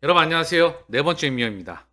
여러분 안녕하세요. 네 번째 임요입니다.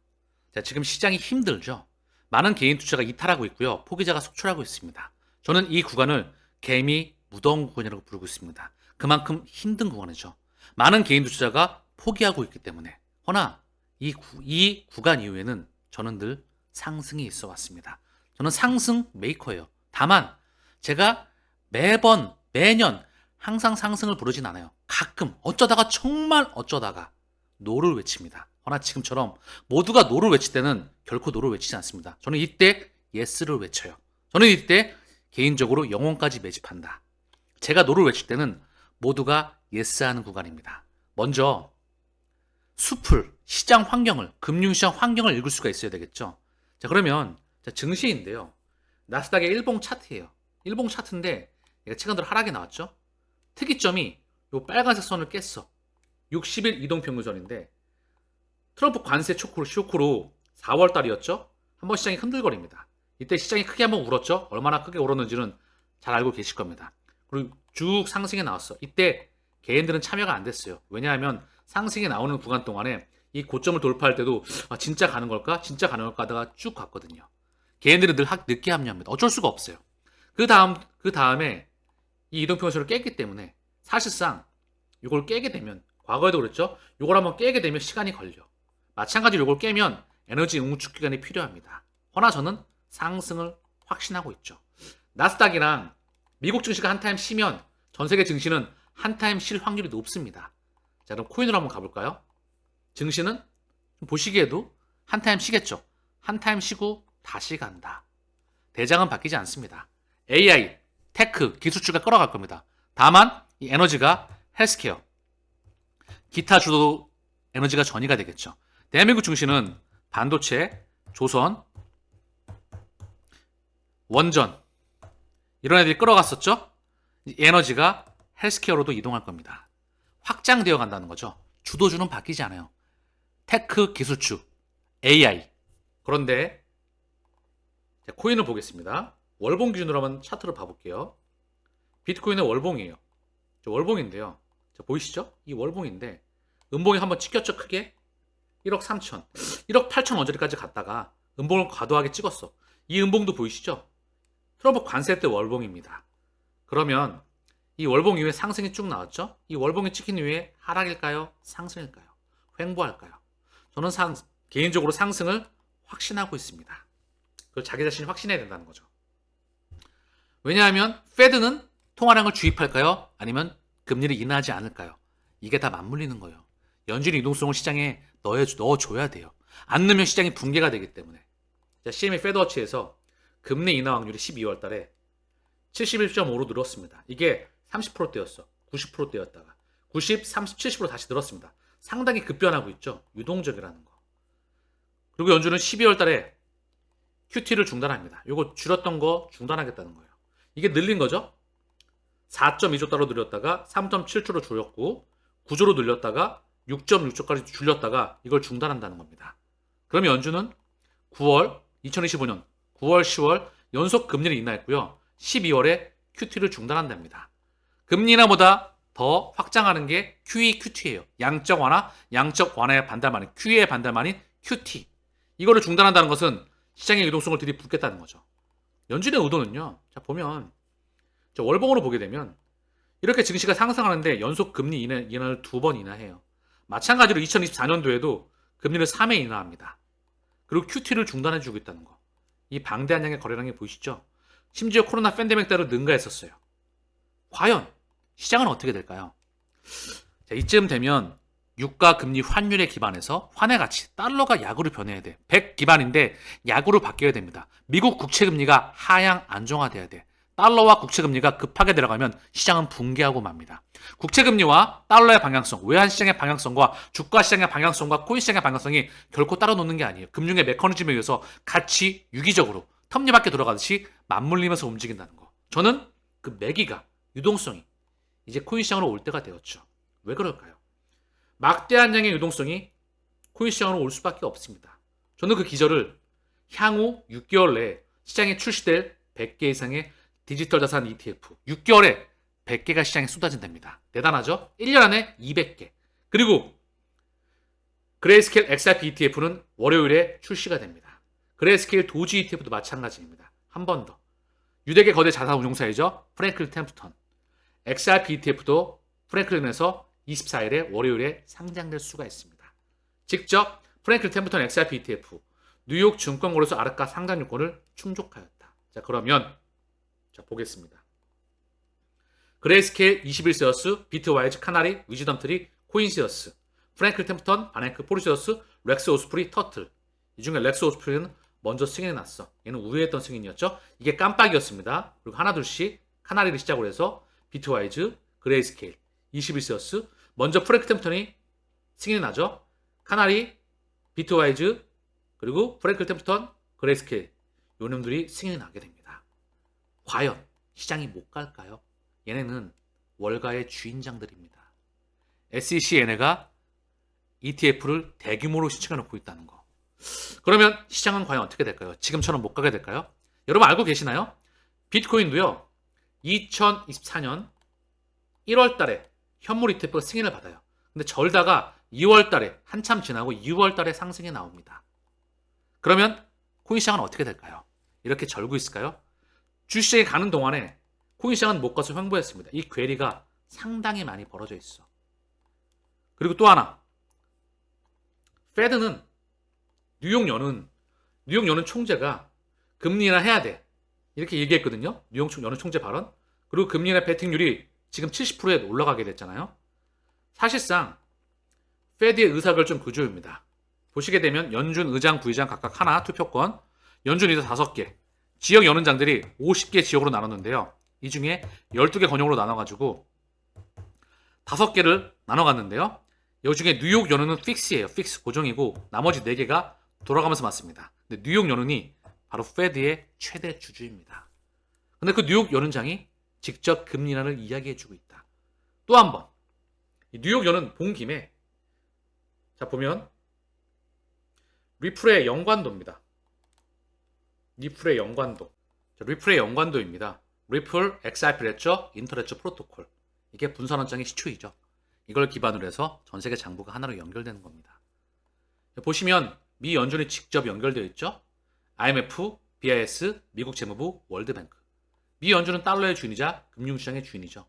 자, 지금 시장이 힘들죠. 많은 개인 투자가 이탈하고 있고요. 포기자가 속출하고 있습니다. 저는 이 구간을 개미 무더운 구간이라고 부르고 있습니다. 그만큼 힘든 구간이죠. 많은 개인 투자자가 포기하고 있기 때문에. 허나 이 구간 이후에는 저는 늘 상승이 있어 왔습니다. 저는 상승 메이커예요. 다만 제가 매년 항상 상승을 부르진 않아요. 가끔 어쩌다가 정말 어쩌다가 노를 외칩니다. 허나 지금처럼 모두가 노를 외칠 때는 결코 노를 외치지 않습니다. 저는 이때 예스를 외쳐요. 저는 이때 개인적으로 영혼까지 매집한다. 제가 노를 외칠 때는 모두가 예스하는 구간입니다. 먼저 숲을, 시장 환경을, 금융시장 환경을 읽을 수가 있어야 되겠죠. 자, 그러면 증시인데요. 나스닥의 일봉 차트예요. 일봉 차트인데 얘가 최근 들어 하락이 나왔죠. 특이점이 요 빨간색 선을 깼어. 60일 이동평균선인데 트럼프 관세 쇼크로 4월 달이었죠. 한번 시장이 흔들거립니다. 이때 시장이 크게 한번 울었죠. 얼마나 크게 울었는지는 잘 알고 계실 겁니다. 그리고 쭉 상승에 나왔어. 이때 개인들은 참여가 안 됐어요. 왜냐하면 상승이 나오는 구간 동안에 이 고점을 돌파할 때도 진짜 가는 걸까? 진짜 가는 걸까? 하다가 쭉 갔거든요. 개인들은 늘 늦게 합류합니다. 어쩔 수가 없어요. 그 다음에 이 이동평균선을 깼기 때문에 사실상 이걸 깨게 되면 과거에도 그랬죠. 이걸 한번 깨게 되면 시간이 걸려. 마찬가지로 이걸 깨면 에너지 응축 기간이 필요합니다. 허나 저는 상승을 확신하고 있죠. 나스닥이랑 미국 증시가 한 타임 쉬면 전 세계 증시는 한 타임 쉴 확률이 높습니다. 자, 그럼 코인으로 한번 가볼까요? 증시는 보시기에도 한 타임 쉬겠죠. 한 타임 쉬고 다시 간다. 대장은 바뀌지 않습니다. AI, 테크, 기술주가 끌어갈 겁니다. 다만 이 에너지가 헬스케어, 기타 주도 에너지가 전이가 되겠죠. 대한민국 증시는 반도체, 조선, 원전 이런 애들이 끌어갔었죠. 이 에너지가 헬스케어로도 이동할 겁니다. 확장되어 간다는 거죠. 주도주는 바뀌지 않아요. 테크 기술주, AI. 그런데 코인을 보겠습니다. 월봉 기준으로 한번 차트를 봐볼게요. 비트코인의 월봉이에요. 월봉인데요. 보이시죠? 이 월봉인데 음봉이 한번 찍혔죠, 크게? 1억 3천, 1억 8천 언저리까지 갔다가 음봉을 과도하게 찍었어. 이 음봉도 보이시죠? 트럼프 관세 때 월봉입니다. 그러면 이 월봉 이후에 상승이 쭉 나왔죠? 이 월봉이 찍힌 이후에 하락일까요? 상승일까요? 횡보할까요? 저는 개인적으로 상승을 확신하고 있습니다. 그걸 자기 자신이 확신해야 된다는 거죠. 왜냐하면 페드는 통화량을 주입할까요? 아니면 금리를 인하하지 않을까요? 이게 다 맞물리는 거예요. 연준 유동성을 시장에 넣어줘야 돼요. 안 넣으면 시장이 붕괴가 되기 때문에. 자, CME 페드워치에서 금리 인하 확률이 12월 달에 71.5로 늘었습니다. 이게 30%대였어. 90%대였다가 90, 30, 70으로 다시 늘었습니다. 상당히 급변하고 있죠. 유동적이라는 거. 그리고 연준은 12월 달에 QT를 중단합니다. 이거 줄였던 거 중단하겠다는 거예요. 이게 늘린 거죠. 4.2조 달러 늘렸다가 3.7조로 줄였고 9조로 늘렸다가 6.6조까지 줄였다가 이걸 중단한다는 겁니다. 그럼 연준은 2025년 9월, 10월 연속 금리를 인하했고요. 12월에 QT를 중단한답니다. 금리 인하보다 더 확장하는 게 QE, QT예요. 양적 완화의 반대말인 QE의 반대말인 QT. 이거를 중단한다는 것은 시장의 유동성을 들이붓겠다는 거죠. 연준의 의도는요. 자, 보면 월봉으로 보게 되면 이렇게 증시가 상승하는데 연속 금리 인하를 2번 인하해요. 마찬가지로 2024년도에도 금리를 3회 인하합니다. 그리고 QT를 중단해주고 있다는 거. 이 방대한 양의 거래량이 보이시죠? 심지어 코로나 팬데믹 때로 능가했었어요. 과연 시장은 어떻게 될까요? 자, 이쯤 되면 유가 금리 환율에 기반해서 환의 가치, 달러가 약으로 변해야 돼. 100 기반인데 약으로 바뀌어야 됩니다. 미국 국채 금리가 하향 안정화돼야 돼. 달러와 국채 금리가 급하게 들어가면 시장은 붕괴하고 맙니다. 국채 금리와 달러의 방향성, 외환 시장의 방향성과 주가 시장의 방향성과 코인 시장의 방향성이 결코 따로 노는 게 아니에요. 금융의 메커니즘에 의해서 같이 유기적으로 톱니바퀴 돌아가듯이 맞물리면서 움직인다는 거. 저는 그 매기가, 유동성이 이제 코인 시장으로 올 때가 되었죠. 왜 그럴까요? 막대한 양의 유동성이 코인 시장으로 올 수밖에 없습니다. 저는 그 기절을 향후 6개월 내에 시장에 출시될 100개 이상의 디지털 자산 ETF 6개월에 100개가 시장에 쏟아진답니다. 대단하죠? 1년 안에 200개. 그리고 그레이스케일 XRP ETF는 월요일에 출시가 됩니다. 그레이스케일 도지 ETF도 마찬가지입니다. 한 번 더. 유대계 거대 자산 운용사이죠. 프랭클린 템프턴. XRP ETF도 프랭클린에서 24일에 월요일에 상장될 수가 있습니다. 직접 프랭클린 템프턴 XRP ETF 뉴욕 증권거래소 아르카 상장요건을 충족하였다. 자, 그러면 자, 보겠습니다. 그레이스케일 21세어스, 비트와이즈, 카나리, 위즈덤트리, 코인시어스, 프랭클 템프턴, 아네크, 포르시어스, 렉스 오스프리, 터틀. 이 중에 렉스 오스프리는 먼저 승인해 놨어. 얘는 우회했던 승인이었죠. 이게 깜빡이었습니다. 그리고 하나둘씩 카나리를 시작으로 해서 비트와이즈, 그레이스케일, 21세어스, 먼저 프랭클 템프턴이 승인해 나죠. 카나리, 비트와이즈, 그리고 프랭클 템프턴, 그레이스케일 요 놈들이 승인이 나게 됩니다. 과연 시장이 못 갈까요? 얘네는 월가의 주인장들입니다. SEC 얘네가 ETF를 대규모로 신청해 놓고 있다는 거. 그러면 시장은 과연 어떻게 될까요? 지금처럼 못 가게 될까요? 여러분 알고 계시나요? 비트코인도요. 2024년 1월 달에 현물 ETF가 승인을 받아요. 근데 절다가 2월 달에 한참 지나고 2월 달에 상승이 나옵니다. 그러면 코인 시장은 어떻게 될까요? 이렇게 절고 있을까요? 주시장에 가는 동안에 코인 시장은 못 가서 횡보했습니다. 이 괴리가 상당히 많이 벌어져 있어. 그리고 또 하나. 페드는 뉴욕 연은 총재가 금리 인하 해야 돼. 이렇게 얘기했거든요. 뉴욕 연은 총재 발언. 그리고 금리 인하 베팅률이 지금 70%에 올라가게 됐잖아요. 사실상 페드의 의사결정 구조입니다. 보시게 되면 연준 의장, 부의장 각각 하나 투표권, 연준 의사 5개, 지역 연은장들이 50개 지역으로 나눴는데요. 이 중에 12개 권역으로 나눠가지고 5개를 나눠갔는데요. 이 중에 뉴욕 연은은 픽스예요. 픽스 고정이고 나머지 4개가 돌아가면서 맞습니다. 근데 뉴욕 연은이 바로 페드의 최대 주주입니다. 근데 그 뉴욕 연은장이 직접 금리 인하를 이야기해주고 있다. 또 한 번, 뉴욕 연은 본 김에 자 보면 리플의 연관도입니다. 리플의 연관도. 자, 리플의 연관도입니다. 리플 XRP랬죠? 인터레츠 프로토콜. 이게 분산원장의 시초이죠. 이걸 기반으로 해서 전 세계 장부가 하나로 연결되는 겁니다. 보시면 미 연준이 직접 연결되어 있죠. IMF, BIS, 미국 재무부, 월드뱅크. 미 연준은 달러의 주인이자 금융시장의 주인이죠.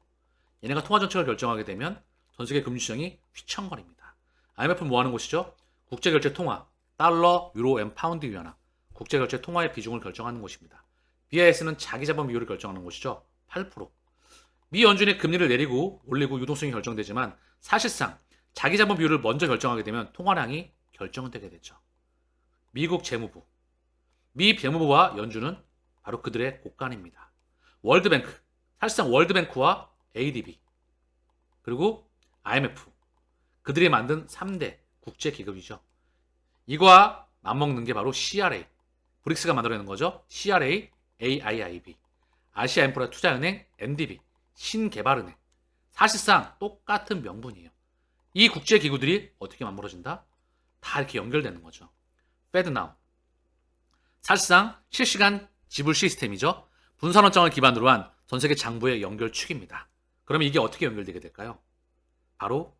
얘네가 통화정책을 결정하게 되면 전 세계 금융시장이 휘청거립니다. IMF는 뭐 하는 곳이죠? 국제결제 통화, 달러, 유로, 엔, 파운드 위안화. 국제결제 통화의 비중을 결정하는 곳입니다. BIS는 자기자본 비율을 결정하는 곳이죠. 8%. 미 연준이 금리를 내리고 올리고 유동성이 결정되지만 사실상 자기자본 비율을 먼저 결정하게 되면 통화량이 결정되게 되죠. 미국 재무부. 미 재무부와 연준은 바로 그들의 곳간입니다. 월드뱅크. 사실상 월드뱅크와 ADB. 그리고 IMF. 그들이 만든 3대 국제기금이죠. 이거와 맞먹는 게 바로 CRA. 브릭스가 만들어내는 거죠. CRA, AIIB. 아시아 인프라 투자은행, MDB. 신개발은행. 사실상 똑같은 명분이에요. 이 국제기구들이 어떻게 맞물어진다? 다 이렇게 연결되는 거죠. FedNow. 사실상 실시간 지불 시스템이죠. 분산원장을 기반으로 한 전세계 장부의 연결축입니다. 그러면 이게 어떻게 연결되게 될까요? 바로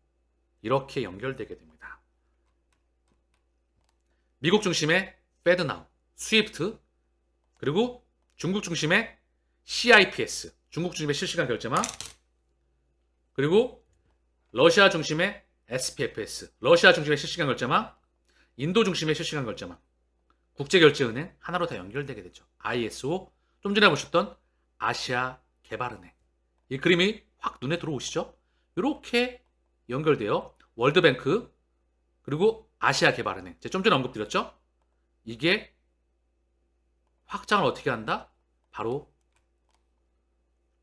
이렇게 연결되게 됩니다. 미국 중심의 FedNow, 스위프트, 그리고 중국 중심의 CIPS, 중국 중심의 실시간 결제망, 그리고 러시아 중심의 SPFS, 러시아 중심의 실시간 결제망, 인도 중심의 실시간 결제망, 국제결제은행 하나로 다 연결되게 되죠. ISO, 좀 전에 보셨던 아시아 개발은행. 이 그림이 확 눈에 들어오시죠? 이렇게 연결되어 월드뱅크, 그리고 아시아 개발은행. 제가 좀 전에 언급드렸죠? 이게 확장을 어떻게 한다? 바로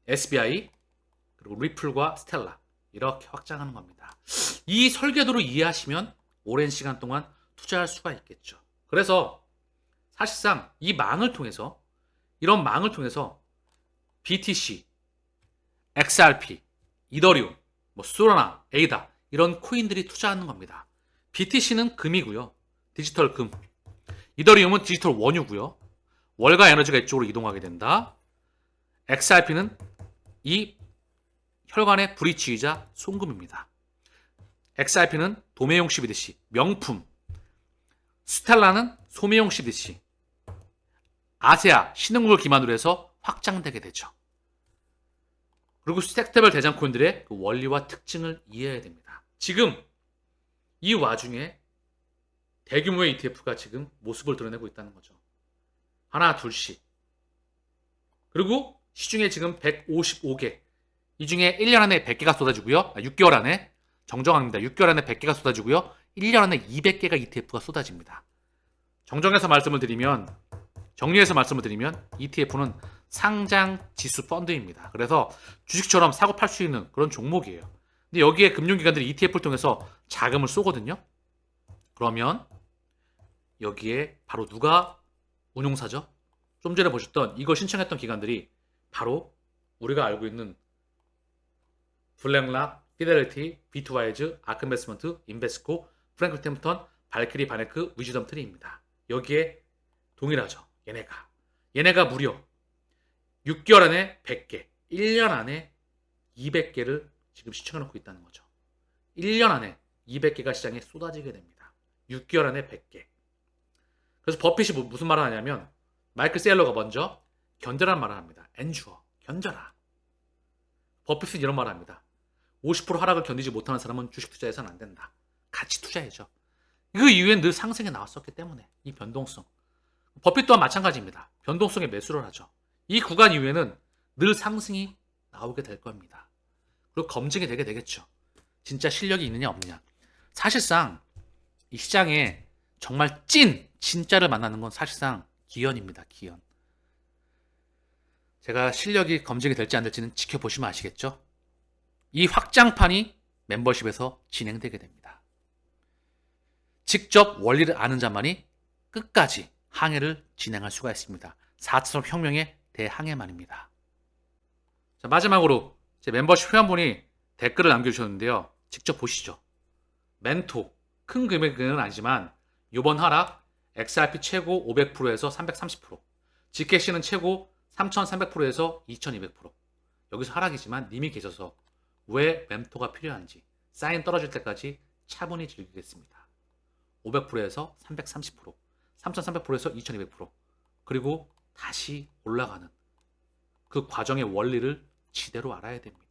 SBI, 그리고 리플과 스텔라. 이렇게 확장하는 겁니다. 이 설계도를 이해하시면 오랜 시간 동안 투자할 수가 있겠죠. 그래서 사실상 이 망을 통해서, 이런 망을 통해서 BTC, XRP, 이더리움, 소라나, 에이다 이런 코인들이 투자하는 겁니다. BTC는 금이고요. 디지털 금. 이더리움은 디지털 원유고요. 월가 에너지가 이쪽으로 이동하게 된다. XRP는 이 혈관의 브릿지이자 송금입니다. XRP는 도매용 CBDC, 명품. 스텔라는 소매용 CBDC. 아세아, 신흥국을 기반으로 해서 확장되게 되죠. 그리고 섹터별 대장 코인들의 그 원리와 특징을 이해해야 됩니다. 지금 이 와중에 대규모의 ETF가 지금 모습을 드러내고 있다는 거죠. 하나, 둘씩. 그리고 시중에 지금 155개. 이 중에 1년 안에 100개가 쏟아지고요. 6개월 안에 정정합니다. 6개월 안에 100개가 쏟아지고요. 1년 안에 200개가 ETF가 쏟아집니다. 정리해서 말씀을 드리면 ETF는 상장 지수 펀드입니다. 그래서 주식처럼 사고 팔 수 있는 그런 종목이에요. 근데 여기에 금융기관들이 ETF를 통해서 자금을 쏘거든요. 그러면 여기에 바로 누가 운용사죠? 좀 전에 보셨던 이걸 신청했던 기관들이 바로 우리가 알고 있는 블랙락, 피델리티, 비트와이즈, 아크인베스트먼트, 인베스코, 프랭클 템프턴, 발키리 바네크, 위즈덤 트리입니다. 여기에 동일하죠. 얘네가 무려 6개월 안에 100개, 1년 안에 200개를 지금 시청해놓고 있다는 거죠. 1년 안에 200개가 시장에 쏟아지게 됩니다. 6개월 안에 100개. 그래서 버핏이 무슨 말을 하냐면 마이클 세일러가 먼저 견뎌란 말을 합니다. 엔주어, 견뎌라. 버핏은 이런 말을 합니다. 50% 하락을 견디지 못하는 사람은 주식 투자해서는 안 된다. 같이 투자해줘. 그 이후엔 늘 상승에 나왔었기 때문에 이 변동성. 버핏 또한 마찬가지입니다. 변동성에 매수를 하죠. 이 구간 이후에는 늘 상승이 나오게 될 겁니다. 그리고 검증이 되게 되겠죠. 진짜 실력이 있느냐 없느냐. 사실상 이 시장에 정말 진짜를 만나는 건 사실상 기연입니다. 기연. 제가 실력이 검증이 될지 안 될지는 지켜보시면 아시겠죠. 이 확장판이 멤버십에서 진행되게 됩니다. 직접 원리를 아는 자만이 끝까지 항해를 진행할 수가 있습니다. 4차 혁명의 대항해만입니다. 자, 마지막으로 제 멤버십 회원분이 댓글을 남겨주셨는데요. 직접 보시죠. 멘토, 큰 금액은 아니지만 이번 하락 XRP 최고 500%에서 330%, G캐시는 최고 3300%에서 2200%. 여기서 하락이지만 님이 계셔서 왜 멘토가 필요한지 사인 떨어질 때까지 차분히 즐기겠습니다. 500%에서 330%, 3300%에서 2200%, 그리고 다시 올라가는 그 과정의 원리를 지대로 알아야 됩니다.